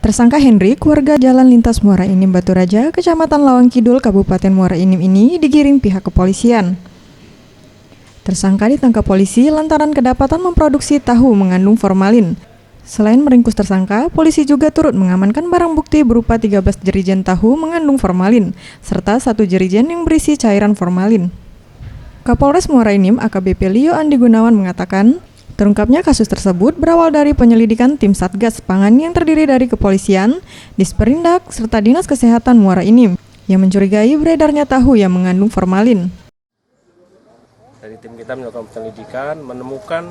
Tersangka Hendrik, warga Jalan Lintas Muara Enim Baturaja, Kecamatan Lawang Kidul, Kabupaten Muara Enim ini digiring pihak kepolisian. Tersangka ditangkap polisi lantaran kedapatan memproduksi tahu mengandung formalin. Selain meringkus tersangka, polisi juga turut mengamankan barang bukti berupa 13 jerigen tahu mengandung formalin, serta 1 jerigen yang berisi cairan formalin. Kapolres Muara Enim AKBP Lio Andi Gunawan mengatakan, terungkapnya kasus tersebut berawal dari penyelidikan tim Satgas Pangan yang terdiri dari kepolisian, Disperindak, serta Dinas Kesehatan Muara Enim yang mencurigai beredarnya tahu yang mengandung formalin. Dari tim kita melakukan penyelidikan, menemukan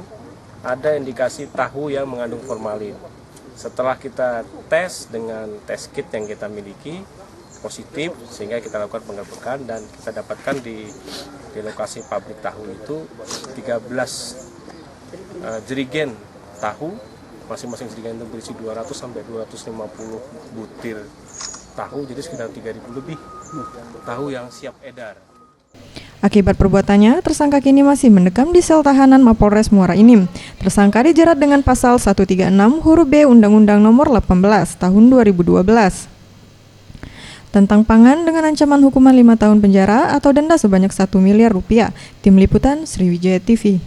ada indikasi tahu yang mengandung formalin. Setelah kita tes dengan tes kit yang kita miliki, positif, sehingga kita lakukan penggerbekan dan kita dapatkan di lokasi pabrik tahu itu 13 jerigen tahu, masing-masing jerigen itu berisi 200 sampai 250 butir tahu, jadi sekitar 3.000 lebih tahu yang siap edar. Akibat perbuatannya, tersangka kini masih mendekam di sel tahanan Mapolres Muara Enim. Tersangka dijerat dengan pasal 136 huruf B Undang-Undang Nomor 18 Tahun 2012 tentang pangan dengan ancaman hukuman 5 tahun penjara atau denda sebanyak 1 miliar rupiah. Tim Liputan Sriwijaya TV.